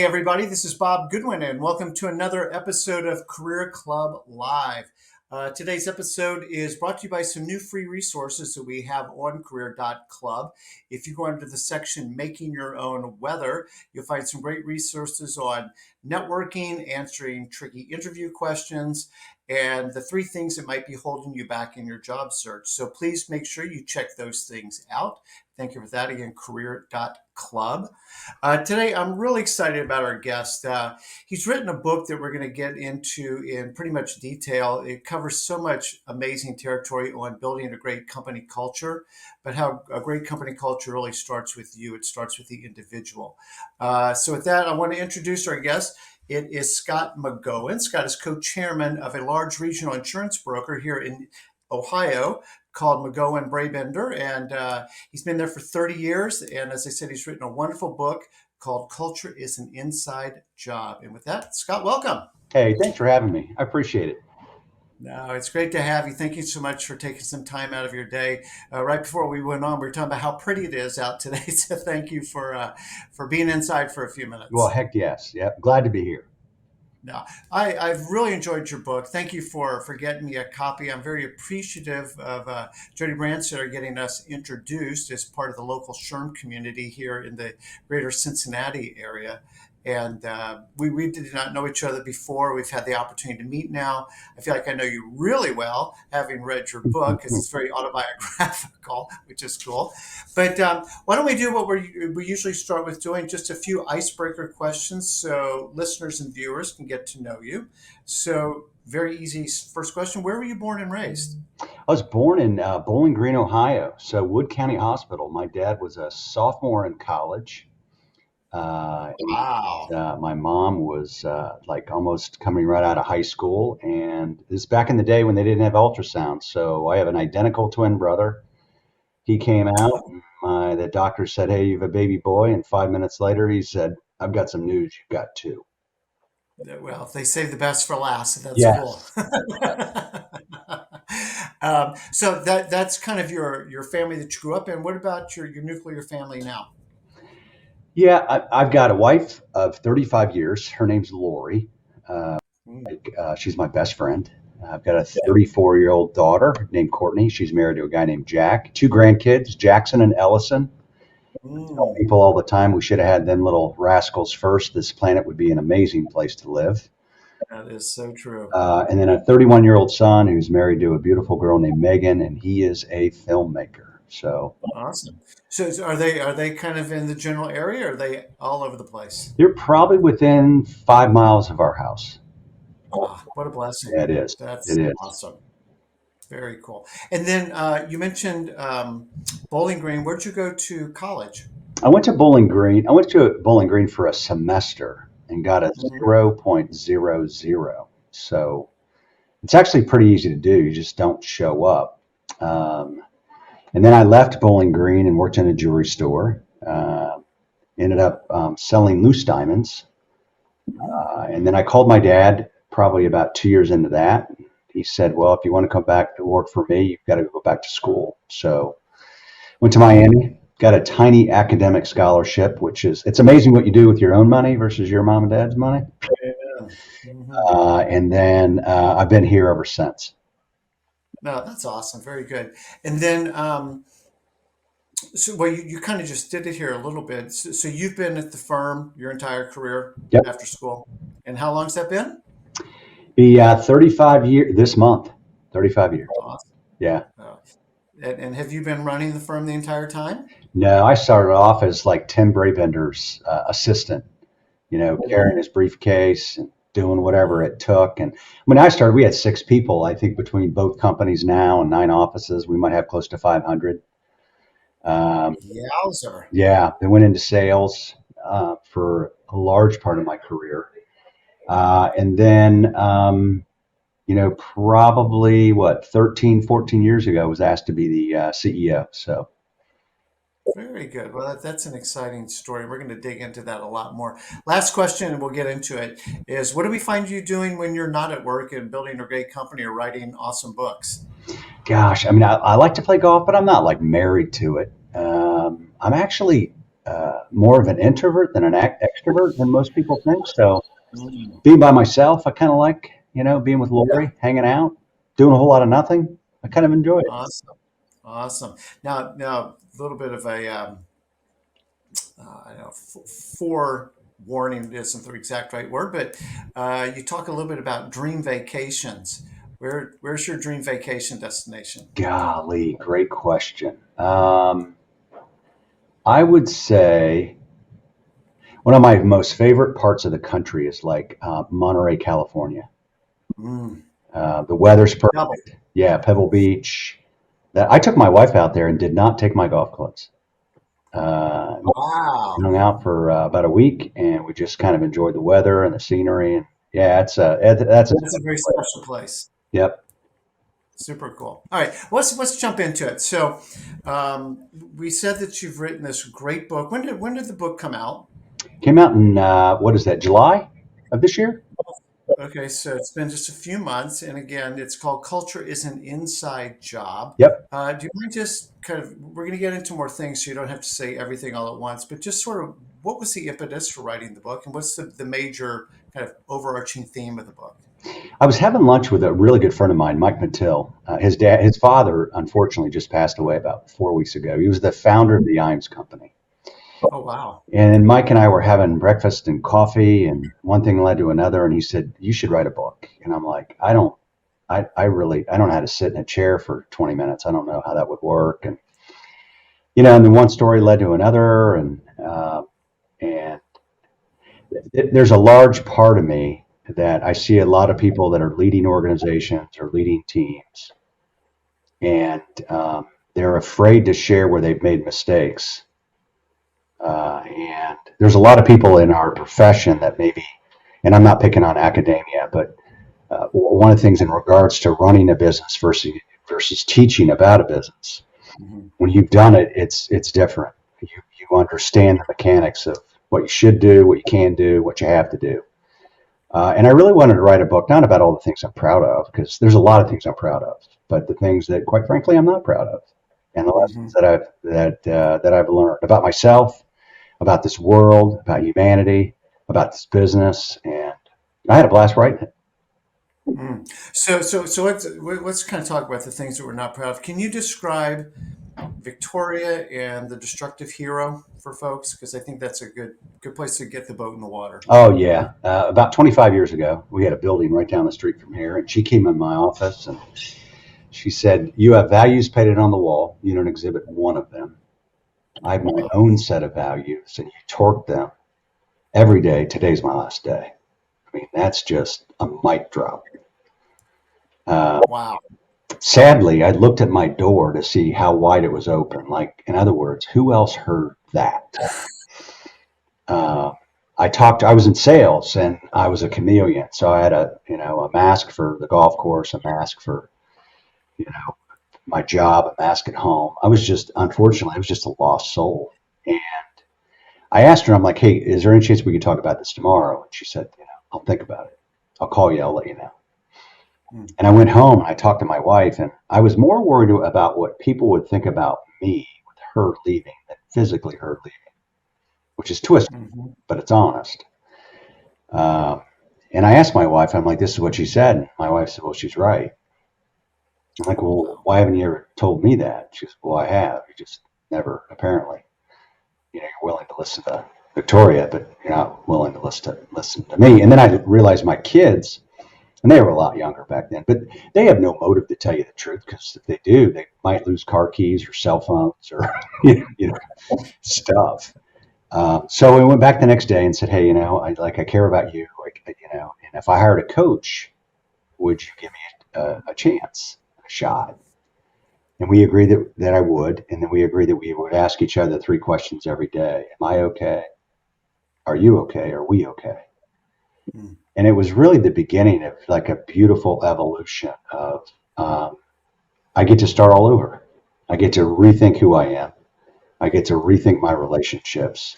Hey, everybody, this is Bob Goodwin, and welcome to another episode of Career Club Live. Today's episode is brought to you by some new free resources that we have on career.club. If you go under the section Making Your Own Weather, you'll find some great resources on networking, answering tricky interview questions, and the three things that might be holding you back in your job search. So please make sure you check those things out. Thank you for that. Again, career.club. Today, I'm really excited about our guest. He's written a book that we're going to get into in pretty much detail. It covers so much amazing territory on building a great company culture, but how a great company culture really starts with you. It starts with the individual. So with that, I want to introduce our guest. It is Scott McGohan. Scott is co-chairman of a large regional insurance broker here in Ohio called McGohan Brabender, and he's been there for 30 years. And as I said, he's written a wonderful book called Culture is an Inside Job. And with that, Scott, welcome. Hey, thanks for having me. I appreciate it. No, it's great to have you. Thank you so much for taking some time out of your day. Right before we went on, we were talking about how pretty it is out today. So thank you for being inside for a few minutes. Well, heck yes. Yep. Glad to be here. No, I've really enjoyed your book. Thank you for getting me a copy. I'm very appreciative of Jody Branstetter getting us introduced as part of the local SHRM community here in the greater Cincinnati area. And we did not know each other before. We've had the opportunity to meet now. I feel like I know you really well, having read your book, because it's very autobiographical, which is cool. But why don't we do what we usually start with doing, just a few icebreaker questions so listeners and viewers can get to know you. So very easy first question. Where were you born and raised? I was born in Bowling Green, Ohio, so Wood County Hospital. My dad was a sophomore in college. Wow. My mom was like almost coming right out of high school, and this is back in the day when they didn't have ultrasound. So I have an identical twin brother. He came out, and the doctor said, "Hey, you have a baby boy," and 5 minutes later, he said, "I've got some news. You've got two." Well, they save the best for last, so that's cool. Yes. So that's kind of your family that you grew up in. What about your nuclear family now? Yeah, I've got a wife of 35 years. Her name's Lori. Mm. She's my best friend. I've got a 34-year-old daughter named Courtney. She's married to a guy named Jack. Two grandkids, Jackson and Ellison. I tell people all the time we should have had them little rascals first. This planet would be an amazing place to live. That is so true. And then a 31-year-old son who's married to a beautiful girl named Megan, and he is a filmmaker. So Awesome. So are they kind of in the general area, or are they all over the place? they're probably within 5 miles of our house. Ah, what a blessing. Yeah, it is. That's It is. awesome. Very cool. And then you mentioned Bowling Green. Where'd you go to college? I went to Bowling Green. I went to Bowling Green for a semester and got a Mhm. 0.00. So it's actually pretty easy to do. You just don't show up. Um, and then I left Bowling Green and worked in a jewelry store. Ended up selling loose diamonds. And then I called my dad probably about 2 years into that. He said, "Well, if you want to come back to work for me, you've got to go back to school." So went to Miami, got a tiny academic scholarship, which is, it's amazing what you do with your own money versus your mom and dad's money. Yeah. Mhm. And then I've been here ever since. No, that's awesome. Very good. And then, so well, you kind of just did it here a little bit. So you've been at the firm your entire career Yep. after school, and how long's that been? Be 35 years this month. 35 years. Awesome. Yeah. Uh, and have you been running the firm the entire time? No, I started off as like Tim Brabender's assistant, carrying his briefcase and doing whatever it took. And when I started, we had 6 people. I think between both companies now and 9 offices, we might have close to 500. Yowzer. Yeah, they went into sales for a large part of my career. And then, probably 13, 14 years ago, I was asked to be the CEO. So, Very good. Well, that's an exciting story. We're going to dig into that a lot more. Last question, and we'll get into it, is what do we find you doing when you're not at work and building a great company or writing awesome books? gosh, I mean, I like to play golf, but I'm not like married to it. I'm actually more of an introvert than an extrovert than most people think. So Mm. being by myself, I kind of like, being with Yeah. Lori, hanging out, doing a whole lot of nothing. I kind of enjoy it. Awesome. Awesome. Now, a little bit of a, I don't know, forewarning isn't the exact right word, but you talk a little bit about dream vacations. Where's your dream vacation destination? Golly, great question. I would say one of my most favorite parts of the country is like Monterey, California. Mm. The weather's Double. perfect. Yeah, Pebble Beach. That I took my wife out there and did not take my golf clubs. Wow. Hung out for about a week, and we just kind of enjoyed the weather and the scenery. And yeah, that's a That's a very place. special place. Yep. Super cool. All right, let's jump into it. So, we said that you've written this great book. When did the book come out? Came out in what is that? July of this year. Okay, so it's been just a few months, and again, it's called "Culture is an Inside Job." Yep. Do you mind just kind of? We're going to get into more things, so you don't have to say everything all at once. But just sort of, what was the impetus for writing the book, and what's the major kind of overarching theme of the book? I was having lunch with a really good friend of mine, Mike Mattil. His father, unfortunately, just passed away about 4 weeks ago. He was the founder of the Imes Company. Oh, wow. And Mike and I were having breakfast and coffee, and one thing led to another. And he said, "You should write a book." And I'm like, I don't know how to sit in a chair for 20 minutes. I don't know how that would work. And, and then one story led to another. And there's a large part of me that I see a lot of people that are leading organizations or leading teams, and they're afraid to share where they've made mistakes. And there's a lot of people in our profession that maybe, and I'm not picking on academia, but one of the things in regards to running a business versus teaching about a business, Hmm. when you've done it, it's different. You understand the mechanics of what you should do, what you can do, what you have to do. And I really wanted to write a book, not about all the things I'm proud of, because there's a lot of things I'm proud of, but the things that, quite frankly, I'm not proud of, and the lessons Hmm. that I've learned about myself, about this world, about humanity, about this business, and I had a blast writing it. Mm. So let's kind of talk about the things that we're not proud of. Can you describe Victoria and the destructive hero for folks? Because I think that's a good place to get the boat in the water. Oh yeah, about 25 years ago, we had a building right down the street from here, and she came in my office and she said, "You have values painted on the wall. You don't exhibit one of them. I have my Wow. own set of values, and you torque them every day. Today's my last day." I mean, that's just a mic drop. Uh, Wow. Sadly, I looked at my door to see how wide it was open. Like, in other words, who else heard that? Uh, I was in sales and I was a chameleon. So I had a mask for the golf course, a mask for, you know, my job, a mask at home. Unfortunately, I was just a lost soul. And I asked her, I'm like, "Hey, is there any chance we could talk about this tomorrow?" And she said, "I'll think about it. I'll call you. I'll let you know." Mm. And I went home and I talked to my wife, and I was more worried about what people would think about me with her leaving than physically her leaving, which is twisted, Hmm. but it's honest. Um, and I asked my wife, I'm like, "This is what she said." And my wife said, "Well, she's right." I'm like, "Well, Wow. why haven't you ever told me that?" She said, "Well, I have. You just never, apparently. You're willing to listen to Victoria, but you're not willing to listen to me." And then I realized my kids, and they were a lot younger back then, but they have no motive to tell you the truth, because if they do, they might lose car keys or cell phones or stuff. So we went back the next day and said, "Hey, I care about you, and if I hired a coach, would you give me a chance, a shot?" And we agreed that I would, and then we agreed that we would ask each other three questions every day: "Am I okay? Are you okay? Are we okay?" Mm. And it was really the beginning of like a beautiful evolution of um, I get to start all over. I get to rethink who I am. I get to rethink my relationships.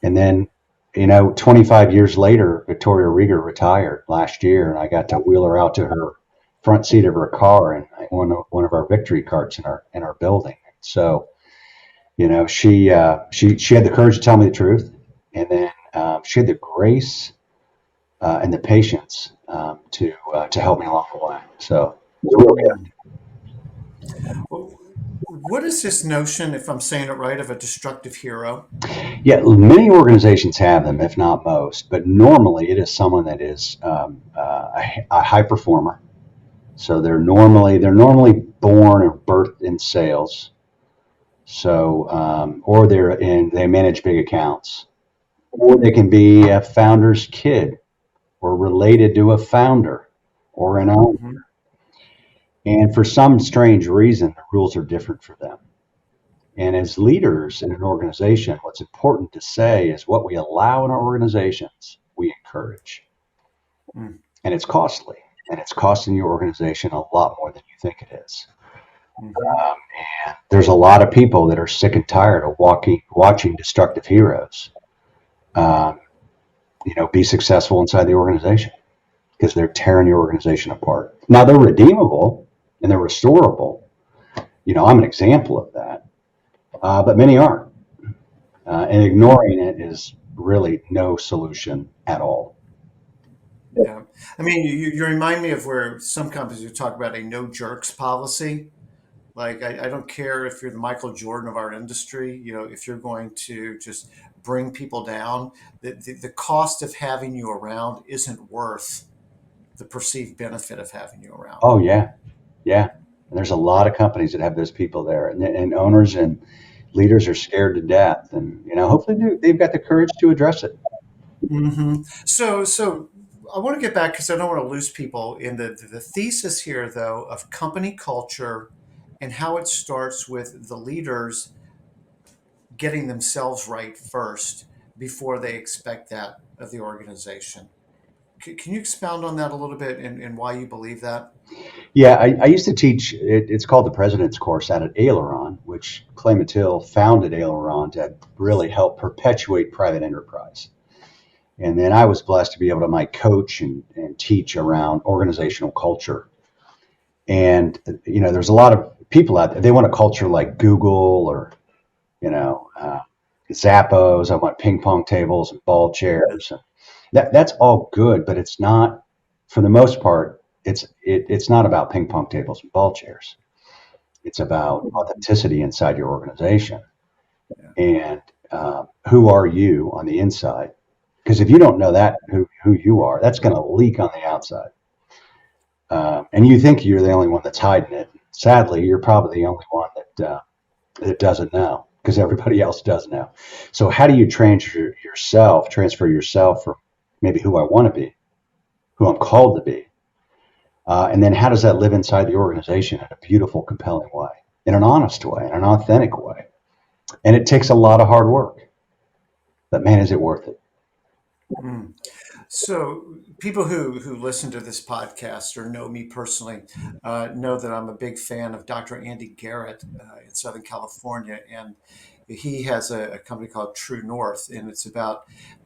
And then, 25 years later, Victoria Rieger retired last year, and I got to wheel her out to her front seat of her car and one of our victory carts in our building. So She had the courage to tell me the truth, and then she had the grace and the patience to help me along the way. So it was a real gift. Mm. Well, what is this notion, if I'm saying it right, of a destructive hero? Yeah, many organizations have them, if not most, but normally it is someone that is a high performer. So they're normally born or birthed in sales. So or they manage big accounts, or they can be a founder's kid or related to a founder or an owner. Hmm. And for some strange reason, the rules are different for them. And as leaders in an organization, what's important to say is what we allow in our organizations, we encourage. Mm. And it's costly. And it's costing your organization a lot more than you think it is. Hmm. And there's a lot of people that are sick and tired of watching destructive heroes, um, be successful inside the organization because they're tearing your organization apart. Now they're redeemable and they're restorable. I'm an example of that, but many aren't. And ignoring it is really no solution at all. Yeah. I mean, you remind me of where some companies you talk about a no jerks policy. Like, I don't care if you're the Michael Jordan of our industry, if you're going to just bring people down, the cost of having you around isn't worth the perceived benefit of having you around. Oh yeah, yeah. And there's a lot of companies that have those people there, and owners and leaders are scared to death. And hopefully they've got the courage to address it. So I want to get back because I don't want to lose people in the thesis here, though, of company culture and how it starts with the leaders getting themselves right first before they expect that of the organization. Can you expound on that a little bit and why you believe that? Yeah, I used to teach. It's called the President's Course out at Aileron, which Clay Mathill founded Aileron to really help perpetuate private enterprise. And then I was blessed to be able to my coach and teach around organizational culture. And there's a lot of people out there. They want a culture like Google or you know Zappos. I want ping pong tables and ball chairs. And that's all good, but it's not. For the most part, it's not about ping pong tables and ball chairs. It's about authenticity inside your organization Yeah. and who are you on the inside. Because if you don't know that who you are, that's going to leak on the outside. And you think you're the only one that's hiding it. Sadly, you're probably the only one that doesn't know because everybody else does know. So how do you transfer yourself from maybe who I want to be, who I'm called to be, and then how does that live inside the organization in a beautiful, compelling way, in an honest way, in an authentic way? And it takes a lot of hard work, but man, is it worth it? Mm. So people who listen to this podcast or know me personally know that I'm a big fan of Dr. Andy Garrett in Southern California, and he has a company called True North, and it's about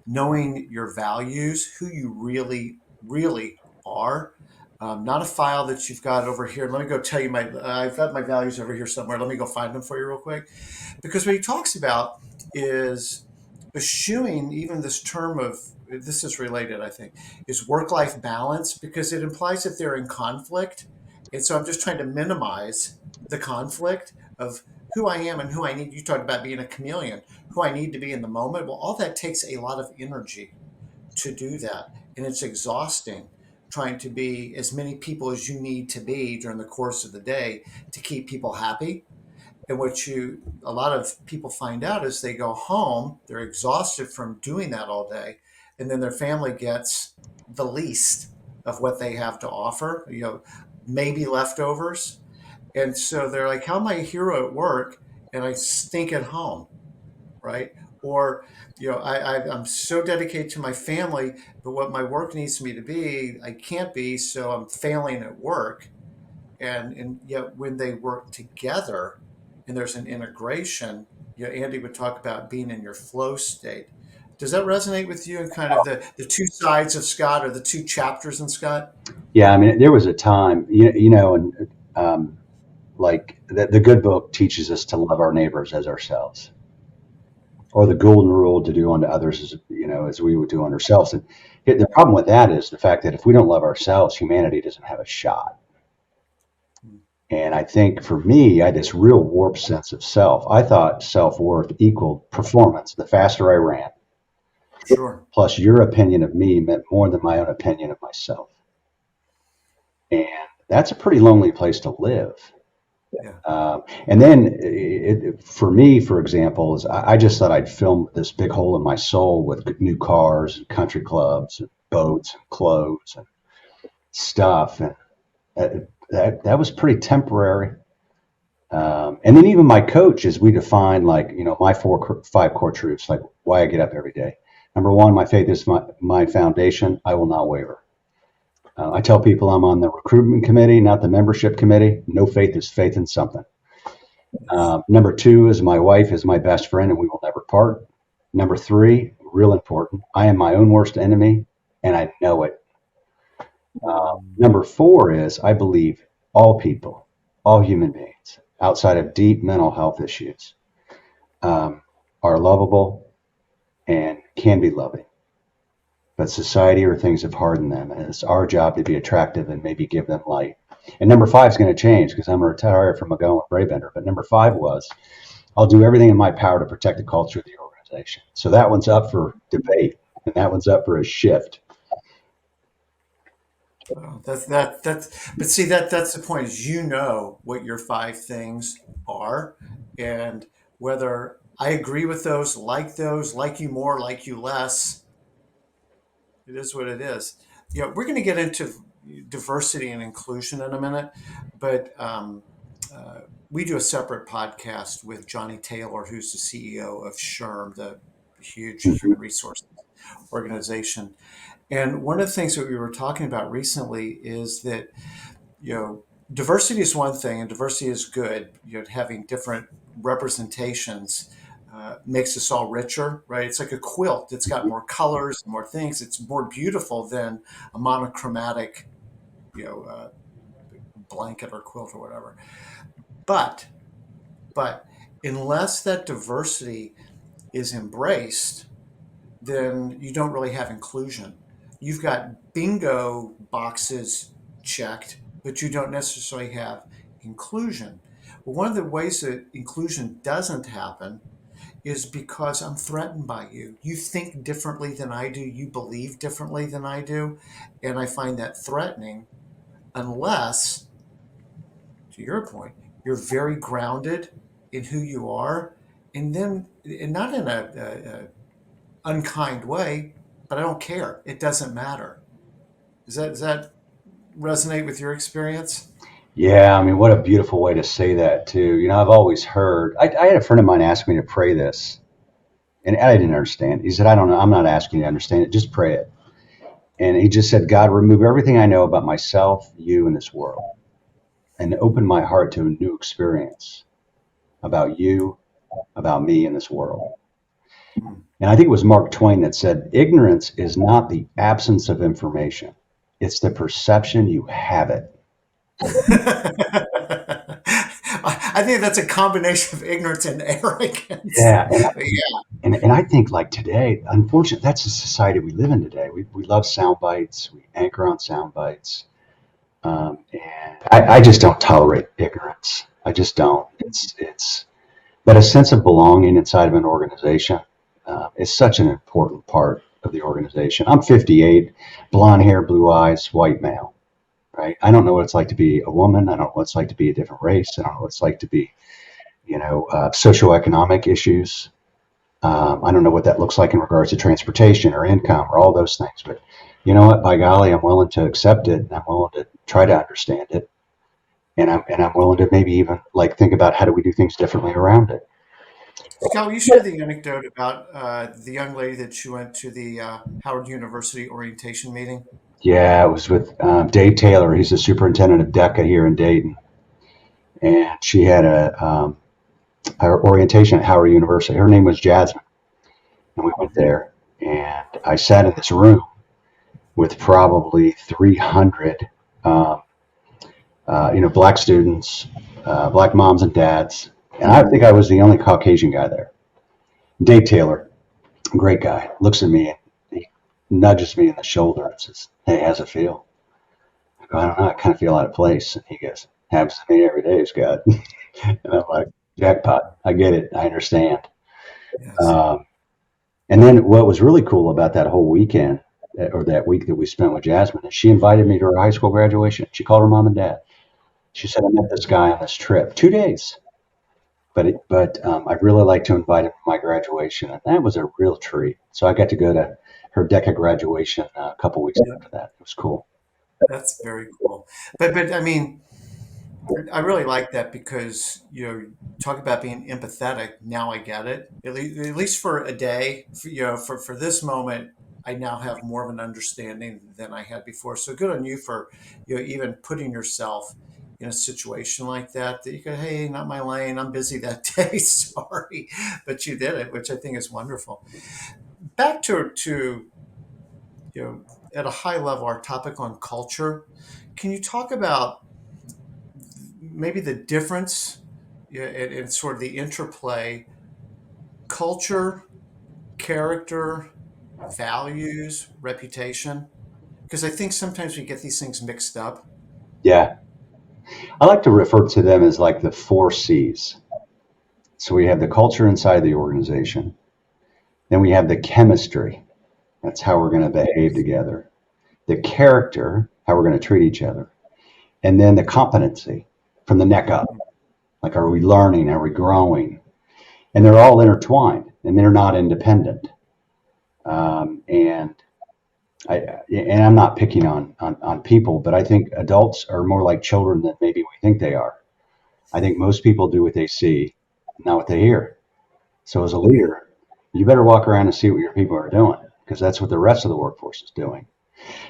knowing your values, who you really, really are. Not a file that you've got over here. Let me go tell you I've got my values over here somewhere. Let me go find them for you real quick. Because what he talks about is eschewing even this term of, this is related, I think, is work life balance because it implies that they're in conflict. And so I'm just trying to minimize the conflict of who I am and who I need. You talked about being a chameleon, who I need to be in the moment. Well, all that takes a lot of energy to do that. And it's exhausting trying to be as many people as you need to be during the course of the day to keep people happy. And what a lot of people find out is they go home, they're exhausted from doing that all day, and then their family gets the least of what they have to offer, maybe leftovers. And so they're like, how am I a hero at work and I stink at home? Right? Or, I'm so dedicated to my family, but what my work needs me to be, I can't be, so I'm failing at work. And yet when they work together and there's an integration, Andy would talk about being in your flow state. Does that resonate with you, and kind of the two sides of Scott, or the two chapters in Scott? Yeah, I mean, there was a time, and like the good book teaches us to love our neighbors as ourselves, or the golden rule to do unto others as as we would do unto ourselves. And the problem with that is the fact that if we don't love ourselves, humanity doesn't have a shot. And I think for me, I had this real warped sense of self. I thought self-worth equaled performance. The faster I ran, Sure. plus your opinion of me meant more than my own opinion of myself. And that's a pretty lonely place to live. Yeah. And then for me, for example, is I just thought I'd fill this big hole in my soul with new cars and country clubs and boats and clothes and stuff. And that was pretty temporary. And then even my coach, as we define, like, my five core truths, like why I get up every day. Number one, my faith is my foundation. I will not waver. I tell people I'm on the recruitment committee, not the membership committee. No faith is faith in something. Number two is my wife is my best friend and we will never part. Number three, real important, I am my own worst enemy and I know it. Number four is I believe all people, all human beings, outside of deep mental health issues, are lovable and can be loving. But society or things have hardened them, and it's our job to be attractive and maybe give them light. And number five is going to change because I'm going to retire from McGohan Brabender. But number five was I'll do everything in my power to protect the culture of the organization. So that one's up for debate, and that one's up for a shift. Well, but see, that's the point is what your five things are, and whether I agree with those, like you more, like you less, it is what it is. We're going to get into diversity and inclusion in a minute, but we do a separate podcast with Johnny Taylor, who's the CEO of SHRM, the huge Mhm. human resource organization. And one of the things that we were talking about recently is that, you know, diversity is one thing and diversity is good. Having different representations makes us all richer, right? It's like a quilt. It's got more colors, more things. It's more beautiful than a monochromatic, you know, uh, blanket or quilt or whatever. But, but unless that diversity is embraced, then you don't really have inclusion. You've got bingo boxes checked, but you don't necessarily have inclusion. Well, one of the ways that inclusion doesn't happen is because I'm threatened by you. You think differently than I do, you believe differently than I do, and I find that threatening unless, to your point, you're very grounded in who you are, and not in a unkind way, but I don't care. It doesn't matter. Does that resonate with your experience? Yeah, I mean, what a beautiful way to say that too. I've always heard. I had a friend of mine ask me to pray this, and I didn't understand. He said, "I don't know. I'm not asking you to understand it. Just pray it." And he just said, "God, remove everything I know about myself, you, and this world, and open my heart to a new experience about you, about me, and this world." Hmm. And I think it was Mark Twain that said, "Ignorance is not the absence of information; it's the perception you have it." I think that's a combination of ignorance and arrogance. Yeah, and Yeah. And I think like today, unfortunately, that's the society we live in today. We love sound bites. We anchor on sound bites. And I just don't tolerate ignorance. I just don't. But a sense of belonging inside of an organization is such an important part of the organization. I'm 58, blonde hair, blue eyes, white male, right? I don't know what it's like to be a woman. I don't know what it's like to be a different race. I don't know what it's like to be, socioeconomic issues. I don't know what that looks like in regards to transportation or income or all those things, but you know what? By golly, I'm willing to accept it. And I'm willing to try to understand it, and I'm willing to maybe even like think about how do we do things differently around it. Scott, will you share the anecdote about the young lady that you went to the Howard University orientation meeting? Yeah, it was with Dave Taylor. He's the superintendent of DECA here in Dayton, and she had a orientation at Howard University. Her name was Jasmine, and we went there, and I sat in this room with probably 300 Black students, black moms and dads. And I think I was the only Caucasian guy there. Dave Taylor, great guy, looks at me and he nudges me in the shoulder and says, "Hey, how's it feel?" I go, "I don't know. I kind of feel out of place." And he goes, "Happens to me every day, Scott." And I'm like, jackpot. I get it. I understand. Yes. Um, and then what was really cool about that whole weekend or that week that we spent with Jasmine is she invited me to her high school graduation. She called her mom and dad. She said, "I met this guy on this trip, 2 days. But I'd really like to invite him to my graduation." And that was a real treat. So I got to go to her DECA graduation a couple weeks Yeah, after that. It was cool. that's very cool. But I mean, I really like that because talk about being empathetic. Now I get it. At least for a day. For this moment, I now have more of an understanding than I had before. So good on you for even putting yourself in a situation like that. That you go, hey, not my lane. I'm busy that day. Sorry, but you did it, which I think is wonderful. Back to you know at a high level, our topic on culture. Can you talk about maybe the difference, yeah, and sort of the interplay, culture, character, values, reputation? Because I think sometimes we get these things mixed up. Yeah. I like to refer to them as like the four C's. So we have the culture inside the organization. Then we have the chemistry. That's how we're going to behave together. The character, how we're going to treat each other. And then the competency from the neck up. Like, are we learning? Are we growing? And they're all intertwined and they're not independent. And I'm not picking on people, but I think adults are more like children than maybe we think they are. I think most people do what they see, not what they hear. So as a leader, you better walk around and see what your people are doing because that's what the rest of the workforce is doing.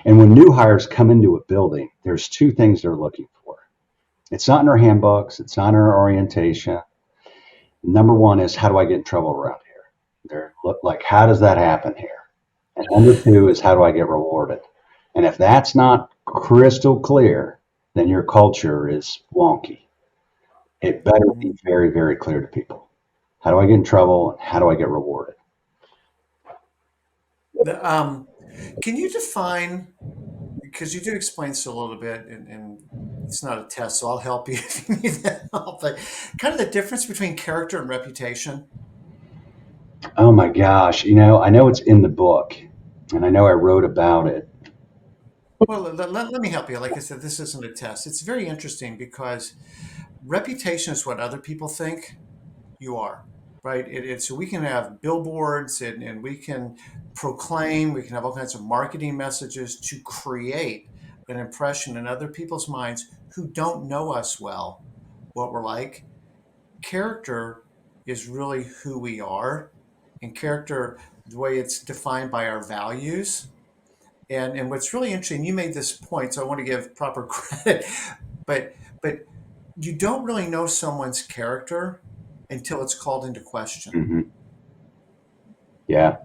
And when new hires come into a building, there's two things they're looking for. It's not in our handbooks. It's not in our orientation. Number one is how do I get in trouble around here? They're look like how does that happen here? And number two is how do I get rewarded? And if that's not crystal clear, then your culture is wonky. It better be Mm. very, very clear to people. How do I get in trouble and how do I get rewarded? The, can you define, because you do explain this a little bit, and it's not a test, so I'll help you if you need that help, but kind of the difference between character and reputation? Oh my gosh, I know it's in the book and I know I wrote about it. Well, let me help you. Like I said, this isn't a test. It's very interesting because reputation is what other people think you are, right? So we can have billboards, and we can proclaim, we can have all kinds of marketing messages to create an impression in other people's minds who don't know us well, what we're like. Character is really who we are, and character, the way it's defined by our values. And what's really interesting, you made this point, so I want to give proper credit, but you don't really know someone's character until it's called into question. Hmm. Yeah,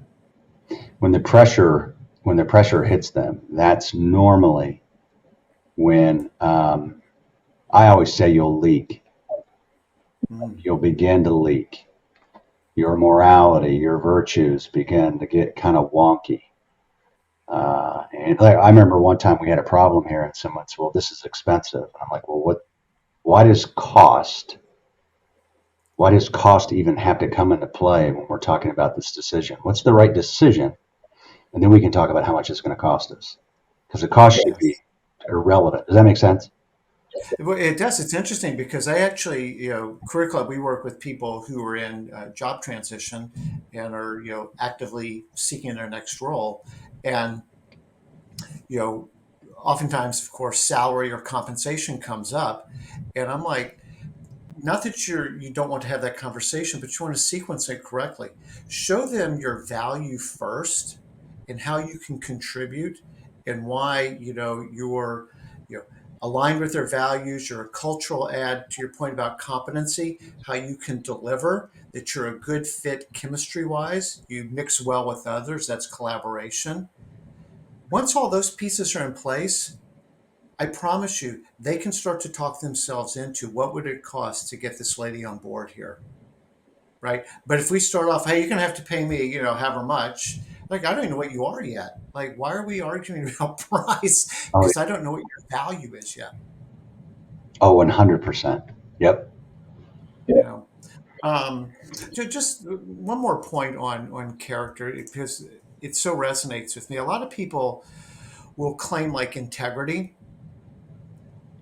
when the pressure hits them, that's normally when I always say you'll leak. Mm. You'll begin to leak. Your morality, your virtues begin to get kind of wonky. And like, I remember one time we had a problem here, and someone said, "Well, this is expensive." And I'm like, "Well, what? Why does cost? Why does cost even have to come into play when we're talking about this decision? What's the right decision?" And then we can talk about how much it's going to cost us, because the cost should be Yes. irrelevant. Does that make sense? Well, it does. It's interesting because I actually, Career Club, we work with people who are in job transition and are, actively seeking their next role. And, you know, oftentimes, of course, salary or compensation comes up. And I'm like, not that you don't want to have that conversation, but you want to sequence it correctly. Show them your value first and how you can contribute and why you're aligned with their values. You're a cultural add to your point about competency, how you can deliver, that you're a good fit chemistry wise. You mix well with others. That's collaboration. Once all those pieces are in place, I promise you, they can start to talk themselves into what would it cost to get this lady on board here, right? But if we start off, hey, you're gonna have to pay me, however much. Like I don't even know what you are yet. Like why are we arguing about price? Oh, Because I don't know what your value is yet. oh, 100%. Yep. You know. Just one more point on character because it so resonates with me. A lot of people will claim like integrity,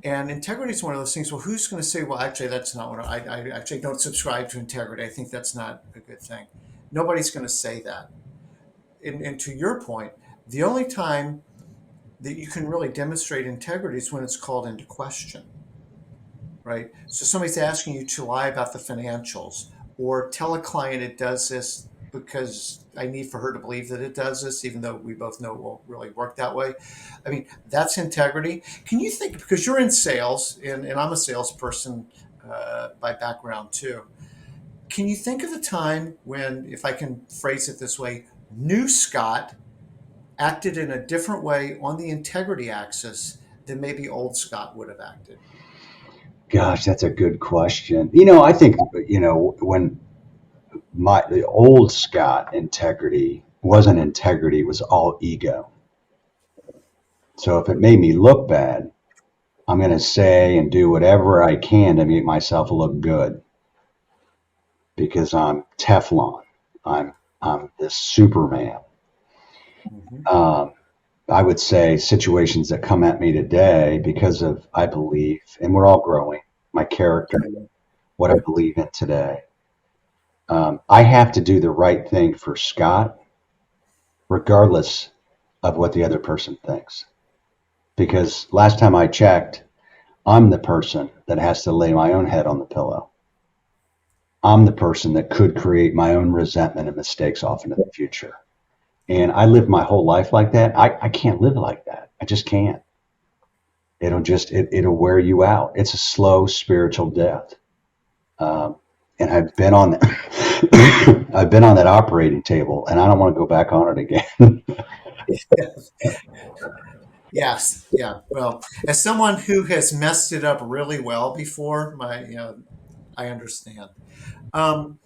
and integrity is one of those things. Well, who's going to say, well, actually, that's not what I actually don't subscribe to integrity. I think that's not a good thing. Nobody's going to say that. And to your point, the only time that you can really demonstrate integrity is when it's called into question, right? So somebody's asking you to lie about the financials or tell a client it does this because I need for her to believe that it does this, even though we both know it won't really work that way. I mean, that's integrity. Can you think, because you're in sales and I'm a salesperson by background too. Can you think of a time when, if I can phrase it this way, new Scott acted in a different way on the integrity axis than maybe old Scott would have acted? Gosh, that's a good question. I think, when the old Scott integrity wasn't integrity, it was all ego. So if it made me look bad, I'm going to say and do whatever I can to make myself look good because I'm Teflon. I'm this Superman. Hmm. Um, I would say situations that come at me today because of, I believe, and we're all growing, my character, what I believe in today. I have to do the right thing for Scott, regardless of what the other person thinks. Because last time I checked, I'm the person that has to lay my own head on the pillow. I'm the person that could create my own resentment and mistakes off into the future. And I lived my whole life like that. I can't live like that. I just can't. It'll wear you out. It's a slow spiritual death. Um, and I've been on that. I've been on that operating table, and I don't want to go back on it again. Yes, yeah. Well, as someone who has messed it up really well before, I understand. Um,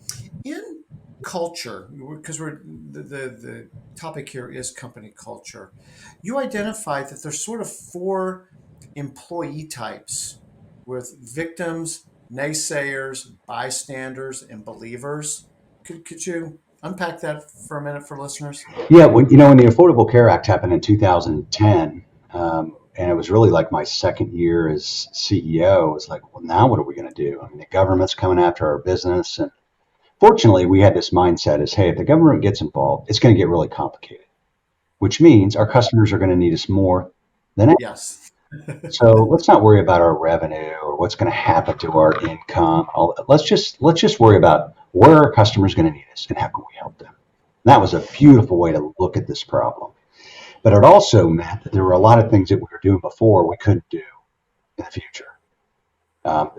in culture, because the topic here is company culture, you identify that there's sort of four employee types with victims, naysayers, bystanders, and believers. Could you unpack that for a minute for listeners? Yeah, when the Affordable Care Act happened in 2010, and it was really like my second year as CEO. It was like, well, now what are we going to do? I mean, the government's coming after our business, and fortunately, we had this mindset: is hey, if the government gets involved, it's going to get really complicated, which means our customers are going to need us more than ever. Yes. So let's not worry about our revenue or what's going to happen to our income. Let's just worry about where our customers going to need us and how can we help them. And that was a beautiful way to look at this problem. But it also meant that there were a lot of things that we were doing before we couldn't do in the future.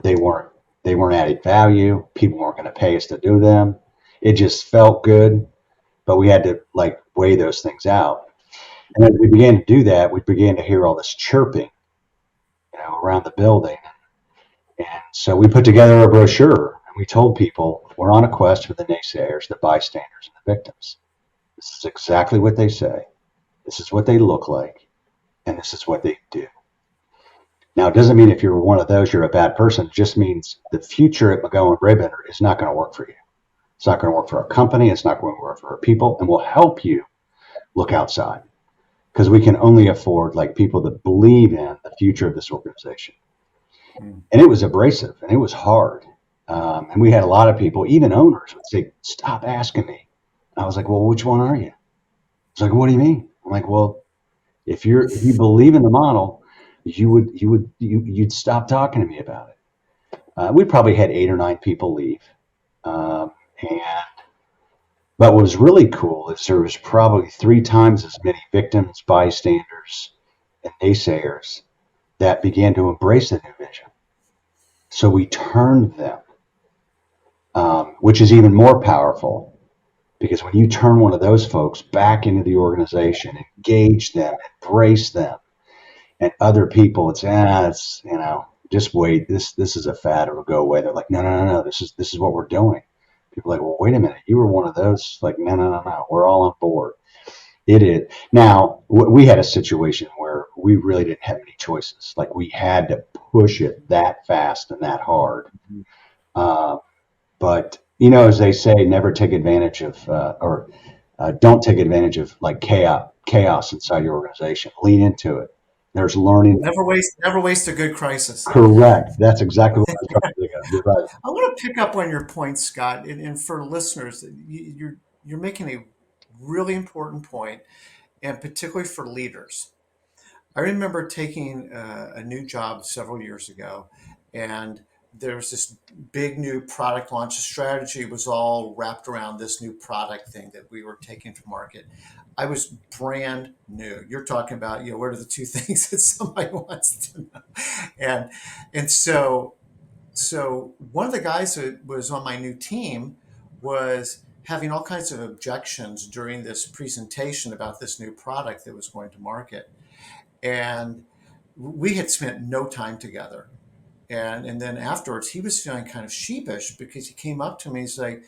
They weren't adding value. People weren't going to pay us to do them. It just felt good, but we had to like weigh those things out. And as we began to do that, we began to hear all this chirping, around the building. And so we put together a brochure and we told people we're on a quest for the naysayers, the bystanders, and the victims. This is exactly what they say. This is what they look like, and this is what they do. Now, it doesn't mean if you're one of those, you're a bad person. It just means the future at McGohan Brabender is not going to work for you. It's not going to work for our company. It's not going to work for our people, and we'll help you look outside because we can only afford like people that believe in the future of this organization. Mm. And it was abrasive and it was hard. And we had a lot of people, even owners, would say, "Stop asking me." And I was like, "Well, which one are you?" It's like, "What do you mean?" I'm like, "Well, if you believe in the model, you'd stop talking to me about it." We probably had 8 or 9 people leave, and but what was really cool is there was probably 3 times as many victims, bystanders, and naysayers that began to embrace the new vision. So we turned them, which is even more powerful because when you turn one of those folks back into the organization, engage them, embrace them, And other people, it's just wait. This is a fad. It'll go away. They're like, no, no, no, no. This is what we're doing. People are like, well, wait a minute. You were one of those. Like, no, no, no, no. We're all on board. It is. Now, we had a situation where we really didn't have any choices. Like, we had to push it that fast and that hard. Uh, but, as they say, never take advantage of, or don't take advantage of like chaos inside your organization. Lean into it. There's learning. Never waste a good crisis. Correct. That's exactly what I was trying to think of. You're right. I want to pick up on your point, Scott, and for listeners, you're making a really important point, and particularly for leaders. I remember taking a new job several years ago, and there was this big new product launch. The strategy was all wrapped around this new product thing that we were taking to market. I was brand new. You're talking about, what are the two things that somebody wants to know? And and so one of the guys that was on my new team was having all kinds of objections during this presentation about this new product that was going to market. And we had spent no time together. And then afterwards, he was feeling kind of sheepish because he came up to me. He's like,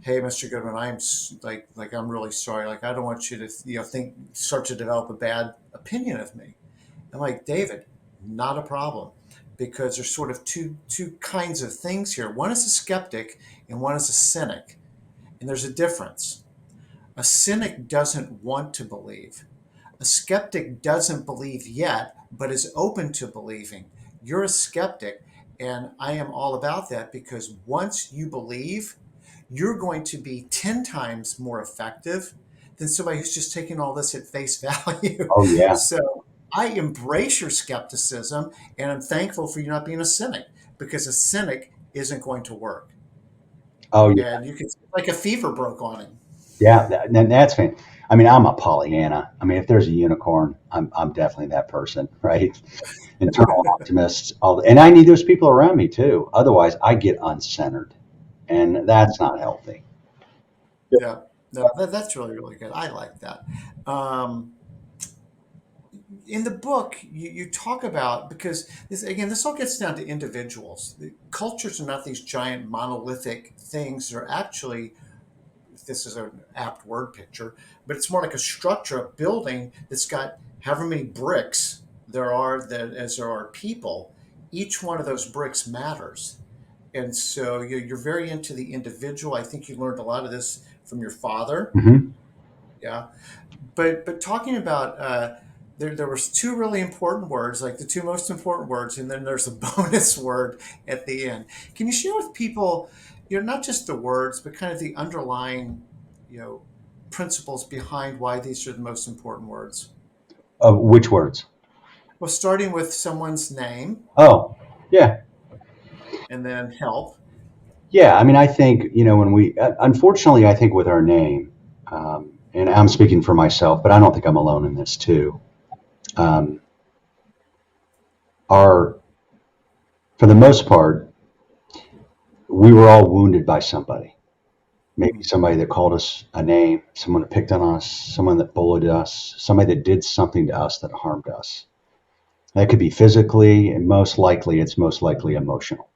"Hey, Mr. Goodman, like I'm really sorry. Like I don't want you to start to develop a bad opinion of me." I'm like, "David, not a problem, because there's sort of two kinds of things here. One is a skeptic, and one is a cynic, and there's a difference. A cynic doesn't want to believe. A skeptic doesn't believe yet, but is open to believing. You're a skeptic, and I am all about that, because once you believe, you're going to be 10 times more effective than somebody who's just taking all this at face value." Oh yeah. So I embrace your skepticism, and I'm thankful for you not being a cynic, because a cynic isn't going to work. Oh yeah. And you can, like a fever broke on him. Yeah. That's fine. I mean, I'm a Pollyanna. I mean, if there's a unicorn, I'm definitely that person, right? Internal optimist. And I need those people around me too. Otherwise, I get uncentered, and that's not healthy. Yeah. No, that's really, really good. I like that. Um, in the book, you talk about, because this all gets down to individuals. The cultures are not these giant monolithic things. They're actually, this is an apt word picture, but it's more like a structure, a building that's got however many bricks there are that as there are people. Each one of those bricks matters. And so you're very into the individual. I think you learned a lot of this from your father. Hmm. Yeah. But talking about, there was two really important words, like the two most important words, and then there's a bonus word at the end. Can you share with people, not just the words, but kind of the underlying, you know, principles behind why these are the most important words? Which words? Well, starting with someone's name, Oh, yeah. and then help. Yeah. I mean, I think, when unfortunately, I think with our name, and I'm speaking for myself, but I don't think I'm alone in this too. Um, our, for the most part, we were all wounded by somebody. Maybe Mhm. somebody that called us a name, someone that picked on us, someone that bullied us, somebody that did something to us that harmed us. That could be physically, and it's most likely emotional.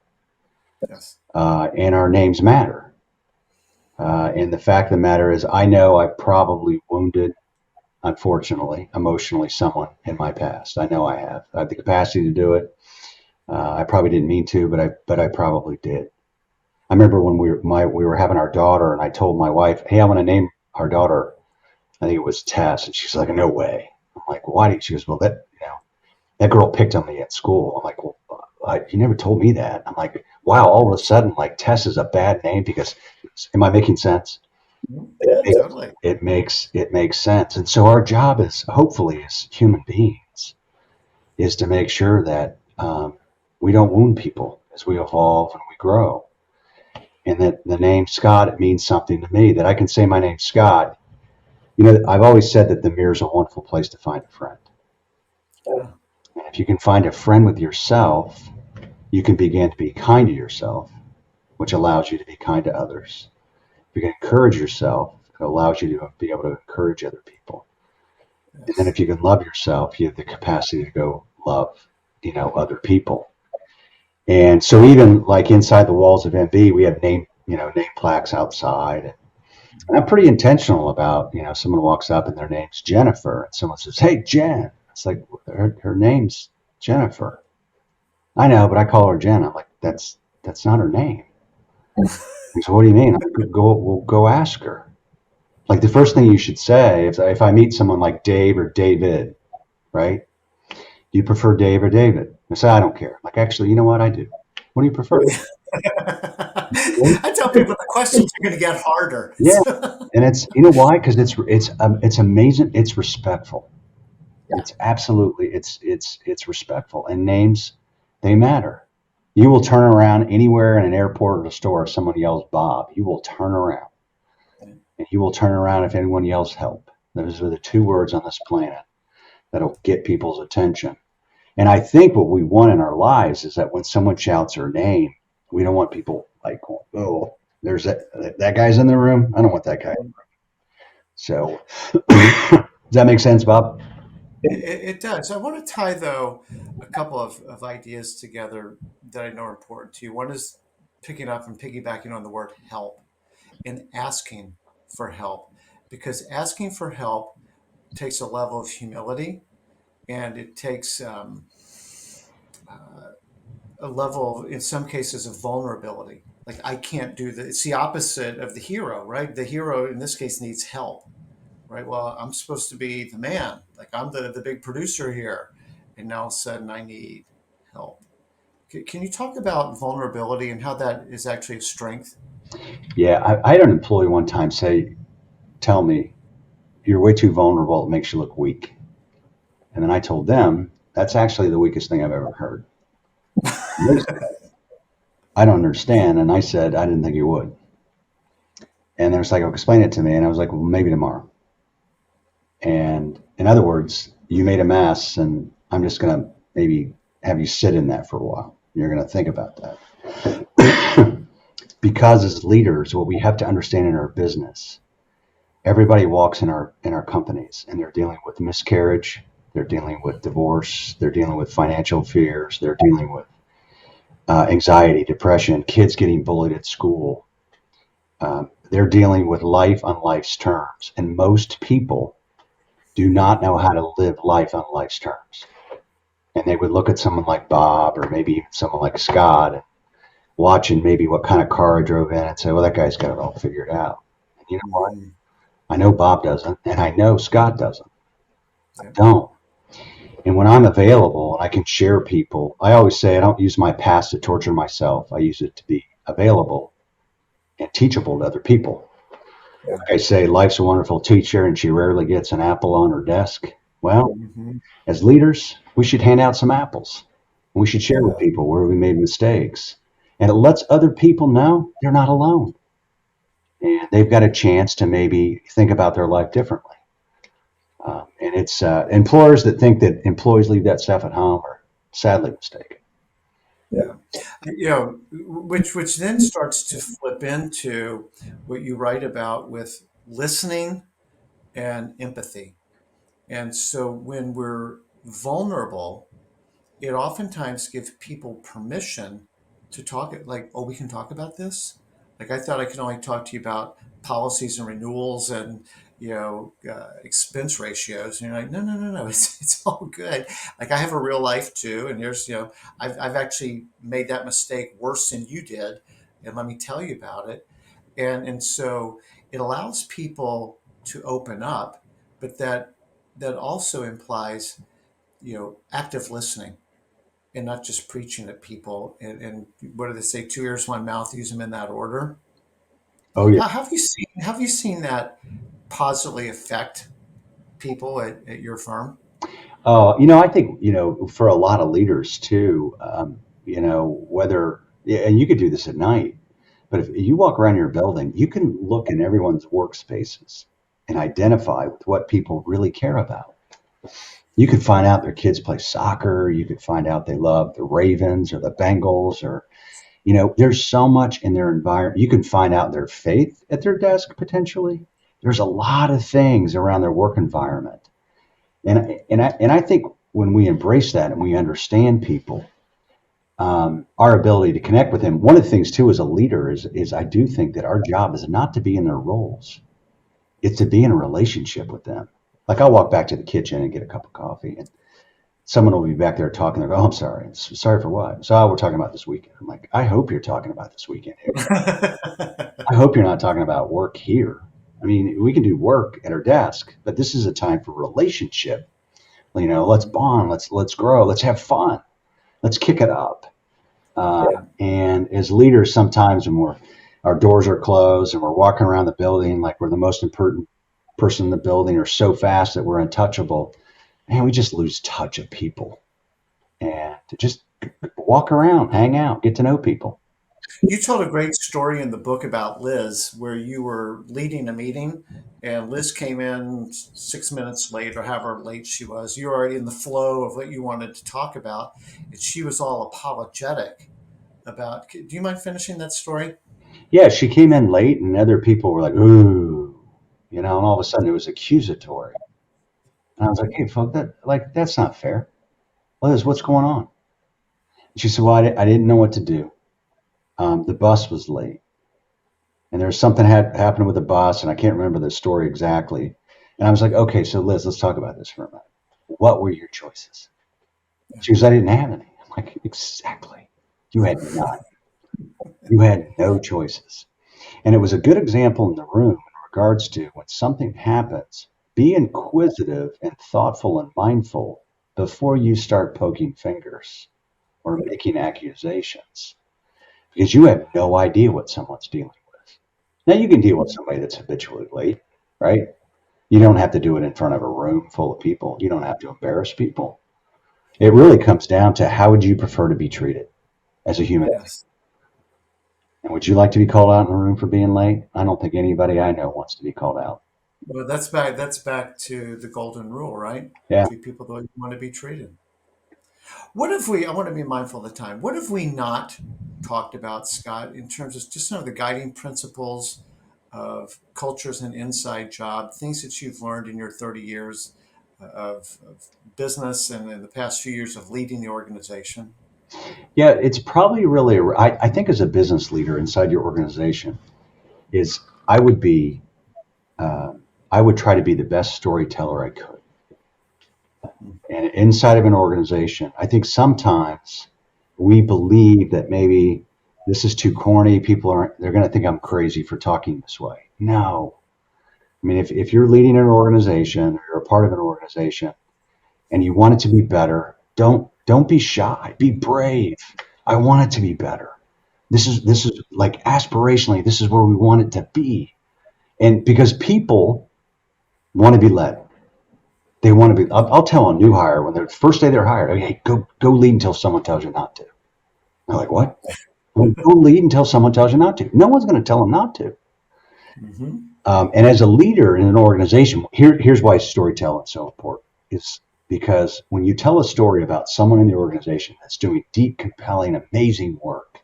Yes. And our names matter. And the fact of the matter is, I know I probably wounded, unfortunately, emotionally, someone in my past. I know I have. I have the capacity to do it. I probably didn't mean to, but I probably did. I remember when we were having our daughter, and I told my wife, "Hey, I want to name our daughter." I think it was Tess, and she's like, "No way." I'm like, "Why did?" She goes, "Well, that girl picked on me at school." I'm like, "Well, you never told me that." I'm like, "Wow, all of a sudden, like Tess is a bad name because." Am I making sense? Mhm. It Yeah, makes totally. it makes sense, and so our job is, hopefully, as human beings, is to make sure that we don't wound people as we evolve and we grow, and that the name Scott, it means something to me, that I can say my name's Scott. I've always said that the mirror is a wonderful place to find a friend. Yeah. And if you can find a friend with yourself, you can begin to be kind to yourself, which allows you to be kind to others. If you can encourage yourself, it allows you to be able to encourage other people. And then Yes. if you can love yourself, you have the capacity to go love, other people. And so even like inside the walls of MB, we have name plaques outside. And I'm pretty intentional about, someone walks up and their name's Jennifer and someone says, "Hey, Jen." It's like her name's Jennifer. I know, but I call her Jen. I'm like, that's not her name. And so what do you mean? I'm like, we'll go ask her. Like the first thing you should say if I meet someone like Dave or David, right? Do you prefer Dave or David? I say, I don't care. Like, actually, you know what? I do. What do you prefer? I tell people the questions are going to get harder. Yeah. And it's, why? Because it's amazing. It's respectful. Yeah. It's absolutely, it's respectful. And names, they matter. You will turn around anywhere in an airport or a store if someone yells Bob. You will turn around. And you will turn around if anyone yells help. Those are the two words on this planet that'll get people's attention. And I think what we want in our lives is that when someone shouts our name, we don't want people like, oh, there's that guy's in the room. I don't want that guy. So, does that make sense, Bob? It does. I want to tie, though, a couple of ideas together that I know are important to you. One is picking up and piggybacking on the word help and asking for help, because asking for help takes a level of humility and it takes a level, in some cases, of vulnerability. Like, I can't do this. It's the opposite of the hero, right? The hero, in this case, needs help, right? Well, I'm supposed to be the man. Like, I'm the big producer here. And now all of a sudden I need help. Can you talk about vulnerability and how that is actually a strength? Yeah, I had an employee one time tell me, you're way too vulnerable. It makes you look weak. And then I told them, that's actually the weakest thing I've ever heard. And they said, I don't understand. And I said, I didn't think you would. And they're just like, oh, explain it to me. And I was like, well, maybe tomorrow. And in other words, you made a mess, and I'm just going to maybe have you sit in that for a while. You're going to think about that. Because as leaders, what we have to understand in our business, everybody walks in our companies and they're dealing with miscarriage, they're dealing with divorce, they're dealing with financial fears, they're dealing with anxiety, depression, kids getting bullied at school. They're dealing with life on life's terms. And most people do not know how to live life on life's terms. And they would look at someone like Bob or maybe even someone like Scott, watching maybe what kind of car I drove in and say, well, that guy's got it all figured out. And you know what? Mhm. I know Bob doesn't, and I know Scott doesn't. I Yeah. don't. And when I'm available and I can share people, I always say I don't use my past to torture myself. I use it to be available and teachable to other people. Yeah. I say life's a wonderful teacher and she rarely gets an apple on her desk. Well, Hmm. as leaders, we should hand out some apples. We should share with Yeah. people where we made mistakes. And it lets other people know they're not alone. And they've got a chance to maybe think about their life differently. And it's employers that think that employees leave that stuff at home are sadly mistaken. Yeah. Which then starts to flip into what you write about with listening and empathy. And so when we're vulnerable, it oftentimes gives people permission to talk, like, oh, we can talk about this. Like, I thought I could only talk to you about policies and renewals and expense ratios. And you're like, no, no, no, no, it's all good. Like, I have a real life too, and there's I've actually made that mistake worse than you did, and let me tell you about it. And so it allows people to open up, but that also implies active listening and not just preaching at people. And what do they say? Two ears, one mouth. Use them in that order. Oh yeah. How have you seen that positively affect people at your firm? I think for a lot of leaders too. Whether yeah, and you could do this at night, but if you walk around your building, you can look in everyone's workspaces and identify with what people really care about. You could find out their kids play soccer. You could find out they love the Ravens or the Bengals or there's so much in their environment. You can find out their faith at their desk potentially. There's a lot of things around their work environment. And I think when we embrace that and we understand people, our ability to connect with them. One of the things too, as a leader, is I do think that our job is not to be in their roles; it's to be in a relationship with them. Like I'll walk back to the kitchen and get a cup of coffee, and someone will be back there talking. They go, "Oh, I'm sorry. Sorry for what?" So we're talking about this weekend. I'm like, I hope you're talking about this weekend here. I hope you're not talking about work here. I mean, we can do work at our desk, but this is a time for relationship. Let's bond, let's grow, let's have fun, let's kick it up. Yeah. And as leaders, sometimes when our doors are closed and we're walking around the building like we're the most important person in the building, or so fast that we're untouchable, man, we just lose touch of people. And to just walk around, hang out, get to know people. You told a great story in the book about Liz, where you were leading a meeting and Liz came in 6 minutes late or however late she was. You were already in the flow of what you wanted to talk about, and she was all apologetic about. Do you mind finishing that story? Yeah, she came in late, and other people were like, "Ooh," and all of a sudden it was accusatory. And I was like, "Hey, folks, that's not fair. Liz, what's going on?" And she said, "Well, I didn't know what to do. The bus was late, and there was something had happened with the bus, and I can't remember the story exactly." And I was like, "Okay, so Liz, let's talk about this for a minute. What were your choices?" Yeah. She goes, "I didn't have any." I'm like, "Exactly. You had none. You had no choices." And it was a good example in the room in regards to when something happens, be inquisitive and thoughtful and mindful before you start poking fingers or making accusations, because you have no idea what someone's dealing with. Now, you can deal with somebody that's habitually late, right? You don't have to do it in front of a room full of people. You don't have to embarrass people. It really comes down to, how would you prefer to be treated as a human? Yes. And would you like to be called out in a room for being late? I don't think anybody I know wants to be called out. Well, that's back to the golden rule, right? Yeah. Treat people the way you want to be treated. What if we, I want to be mindful of the time, what if we not talked about, Scott, in terms of just some of the guiding principles of cultures and inside job, things that you've learned in your 30 years of business and in the past few years of leading the organization? Yeah, it's probably really, I think as a business leader inside your organization, is I would be, I would try to be the best storyteller I could. And inside of an organization, I think sometimes we believe that maybe this is too corny. People they're going to think I'm crazy for talking this way. No. I mean, if you're leading an organization, or you're a part of an organization, and you want it to be better, don't be shy. Be brave. I want it to be better. This is like, aspirationally, this is where we want it to be. And because people want to be led, they want to be. I'll tell a new hire when they're first day they're hired, okay, go lead until someone tells you not to. They're like, what? Well, go lead until someone tells you not to. No one's going to tell them not to. Hmm. And as a leader in an organization, here's why storytelling is so important. Is because when you tell a story about someone in the organization that's doing deep, compelling, amazing work,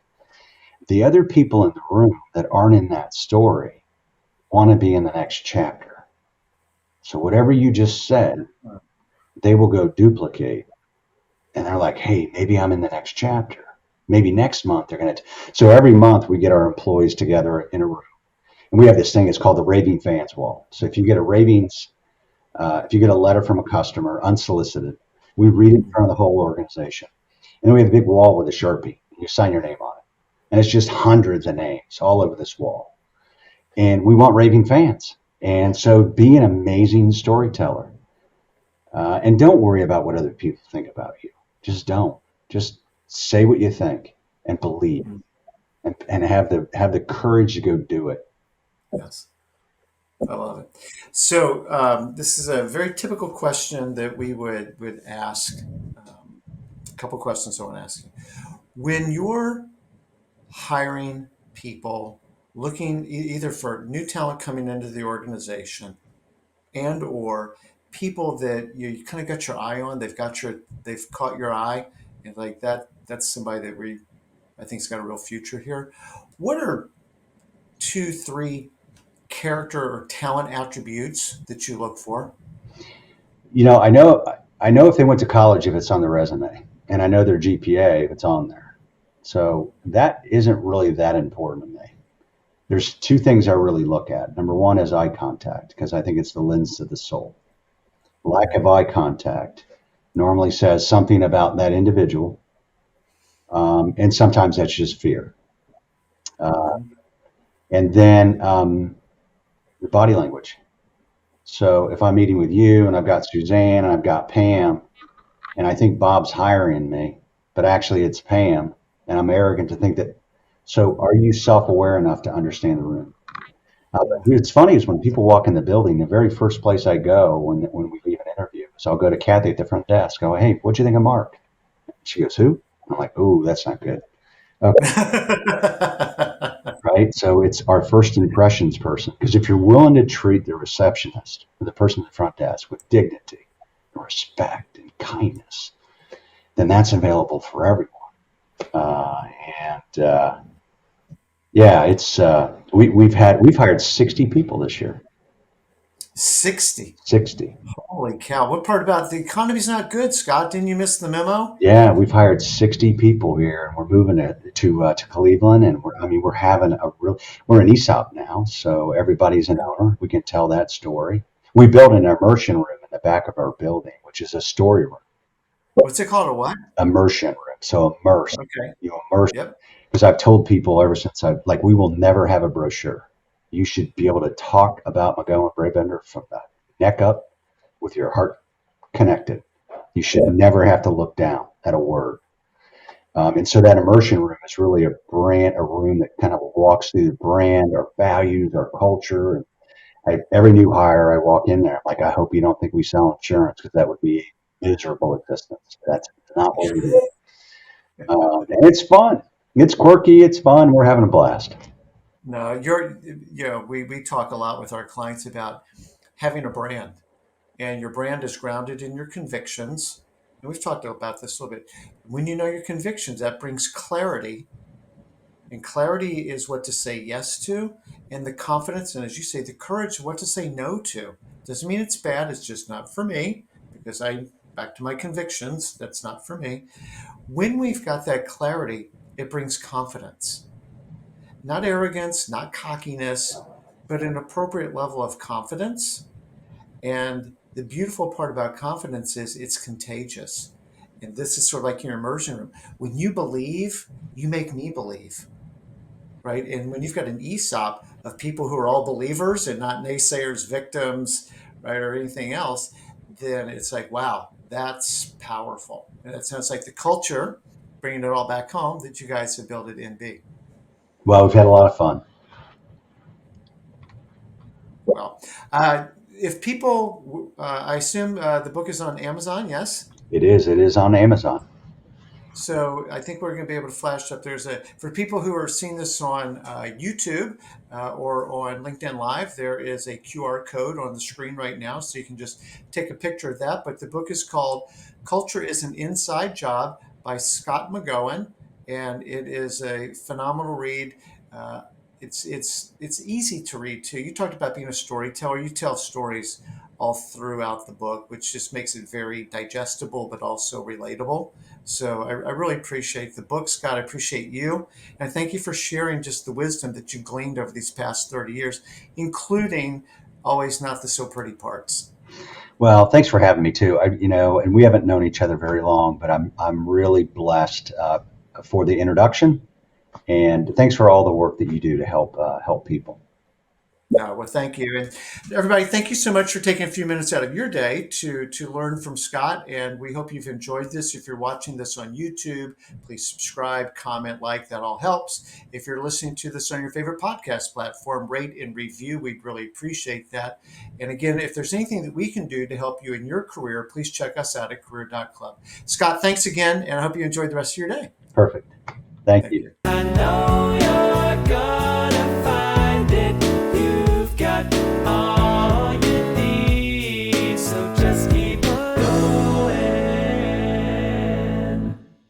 the other people in the room that aren't in that story want to be in the next chapter. So whatever you just said, they will go duplicate. And they're like, hey, maybe I'm in the next chapter. Maybe next month they're going to. So every month we get our employees together in a room. And we have this thing, it's called the raving fans wall. So if you get a letter from a customer unsolicited, we read it in front of the whole organization. And then we have a big wall with a Sharpie. And you sign your name on it. And it's just hundreds of names all over this wall. And we want raving fans. And so be an amazing storyteller. And don't worry about what other people think about you. Just don't. Just say what you think and believe, and have the courage to go do it. Yes, I love it. So this is a very typical question that we would ask. A couple questions I want to ask you. When you're hiring people, looking either for new talent coming into the organization and or people that you kind of got your eye on, they've caught your eye, and like that's somebody that we I think's got a real future here. What are two, three character or talent attributes that you look for? I know. I know if they went to college if it's on the resume, and I know their GPA if it's on there. So that isn't really that important to me. There's two things I really look at. Number one is eye contact, because I think it's the lens to the soul. Lack of eye contact normally says something about that individual, and sometimes that's just fear. Uh, Mhm. and then your body language. So if I'm meeting with you and I've got Suzanne and I've got Pam, and I think Bob's hiring me, but actually it's Pam, and I'm arrogant to think that. So are you self-aware enough to understand the room? It's funny is when people walk in the building, the very first place I go when we leave an interview is I'll go to Kathy at the front desk. Go, hey, what'd you think of Mark? She goes, who? I'm like, oh, that's not good. Okay, right. So it's our first impressions person, because if you're willing to treat the receptionist or the person at the front desk with dignity, and respect, and kindness, then that's available for everyone. Uh, and yeah, it's we've hired 60 people this year. 60. 60. Holy cow. What part about the economy's not good, Scott? Didn't you miss the memo? Yeah, we've hired 60 people here, and we're moving it to Cleveland, and we're having a real. We're an ESOP now, so everybody's an owner. We can tell that story. We built an immersion room in the back of our building, which is a story room, What's it called? A what? immersion room. So immerse, Okay. you immerse. Yep. Because I've told people ever since we will never have a brochure. You should be able to talk about McGohan Brabender from the neck up with your heart connected. You should never have to look down at a word. And so that immersion room is really a room that kind of walks through the brand, our values, our culture. And every new hire, I walk in there, I'm like, I hope you don't think we sell insurance, because that would be miserable existence. That's not what we do. And it's fun. It's quirky. It's fun. We're having a blast. No, we talk a lot with our clients about having a brand, and your brand is grounded in your convictions. And we've talked about this a little bit. When you know your convictions, that brings clarity, and clarity is what to say yes to, and the confidence, and as you say, the courage, what to say no to. Doesn't mean it's bad, it's just not for me, because back to my convictions, that's not for me. When we've got that clarity, it brings confidence. Not arrogance, not cockiness, but an appropriate level of confidence. And the beautiful part about confidence is it's contagious. And this is sort of like your immersion room. When you believe, you make me believe, right? And when you've got an ESOP of people who are all believers and not naysayers, victims, right, or anything else, then it's like, wow, that's powerful. And that sounds like the culture, bringing it all back home, that you guys have built at NB. Well, we've had a lot of fun. Well, if people, I assume the book is on Amazon, yes? It is. It is on Amazon. So I think we're going to be able to flash up. For people who are seeing this on YouTube or on LinkedIn Live, there is a QR code on the screen right now. So you can just take a picture of that. But the book is called Culture is an Inside Job by Scott McGohan. And it is a phenomenal read. Uh, it's easy to read too. You talked about being a storyteller. You tell stories all throughout the book, which just makes it very digestible, but also relatable. So I really appreciate the book, Scott. I appreciate you. And thank you for sharing just the wisdom that you gleaned over these past 30 years, including always not the so pretty parts. Well, thanks for having me too. And we haven't known each other very long, but I'm really blessed for the introduction, and thanks for all the work that you do to help people. No, well, thank you. And everybody, thank you so much for taking a few minutes out of your day to learn from Scott. And we hope you've enjoyed this. If you're watching this on YouTube, please subscribe, comment, like, that all helps. If you're listening to this on your favorite podcast platform, rate and review. We'd really appreciate that. And again, if there's anything that we can do to help you in your career, please check us out at career.club. Scott, thanks again, and I hope you enjoyed the rest of your day. Perfect. Thank Thank you. you.